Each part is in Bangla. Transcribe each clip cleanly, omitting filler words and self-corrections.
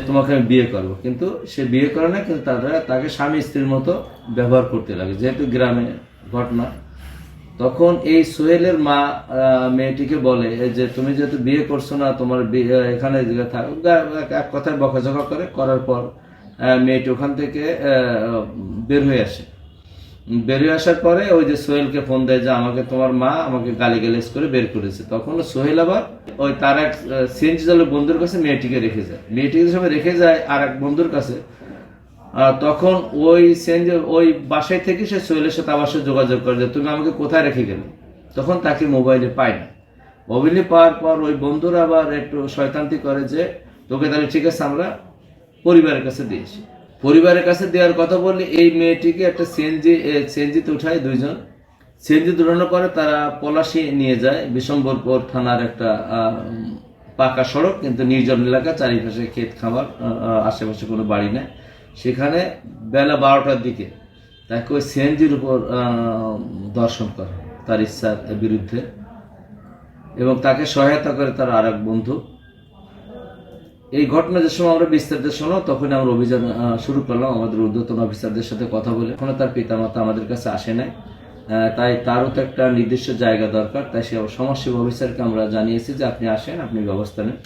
তোমাকে আমি বিয়ে করবো, কিন্তু সে বিয়ে করে না, কিন্তু তাকে স্বামী স্ত্রীর মতো ব্যবহার করতে লাগে, যেহেতু গ্রামে ঘটনা। তখন এই সোহেলের মা মেয়েটিকে বলে যে তুমি যেহেতু বিয়ে করছো না, তোমার এখানে থাকো, এক কথায় বকাঝকা করার পর মেয়েটি ওখান থেকে বের হয়ে আসে। বেরিয়ে আসার পরে ওই যে সোহেলকে ফোন দেয় যে আমাকে তোমার মা আমাকে গালিগালাজ করে বের করেছে। তখন সোহেল আবার ওই তার এক সিএনজি চালক বন্ধুর কাছে মেয়েটিকে রেখে যায়, মেয়েটিকে সবাই রেখে যায় আর এক বন্ধুর কাছে। তখন ওই সিএনজি ওই বাসায় থেকে সে সোহেলের সাথে আবার সে যোগাযোগ করে যে তুমি আমাকে কোথায় রেখে গেলে। তখন তাকে মোবাইলে পায় না। মোবাইলে পাওয়ার পর ওই বন্ধুরা আবার একটু শয়তান্তি করে যে তোকে তাহলে ঠিক আছে আমরা পরিবারের কাছে দিয়েছি। পরিবারের কাছে দেওয়ার কথা বললে এই মেয়েটিকে একটা সিএনজিতে উঠায় দুইজন। সিএনজি দৌড়ানোর পরে তারা পলাশী নিয়ে যায়, বিশম্বরপুর থানার একটা পাকা সড়ক, কিন্তু নির্জন এলাকা, চারিপাশে ক্ষেত খামার, আশেপাশে কোনো বাড়ি নেই। সেখানে বেলা 12টার দিকে তাকে ওই সিএনজির উপর ধর্ষণ করে তার ইচ্ছার বিরুদ্ধে, এবং তাকে সহায়তা করে তার আর এক বন্ধু। এই ঘটনা যে সময় আমরা বিস্তারিত শোনাও, তখন আমরা অভিযান শুরু করলাম আমাদের ঊর্ধ্বতন অফিসারদের সাথে কথা বলে। এখনো তার পিতামাতা আমাদের কাছে আসে নাই, তাই তারও তো একটা নির্দিষ্ট জায়গা দরকার। তাই সে সমাজসেবা অফিসারকে আমরা জানিয়েছি যে আপনি আসেন, আপনি ব্যবস্থা নেন।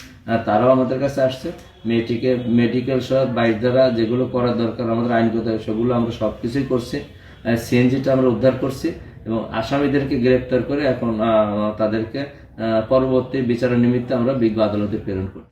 তারাও আমাদের কাছে আসছে। মেয়েটিকে মেডিকেল সহ বাইর দ্বারা যেগুলো করার দরকার আমাদের আইনগত, সেগুলো আমরা সবকিছুই করছি। সিএনজিটা আমরা উদ্ধার করছি এবং আসামিদেরকে গ্রেপ্তার করে এখন তাদেরকে পরবর্তী বিচারের নিমিত্তে আমরা বিজ্ঞ আদালতে প্রেরণ করছি।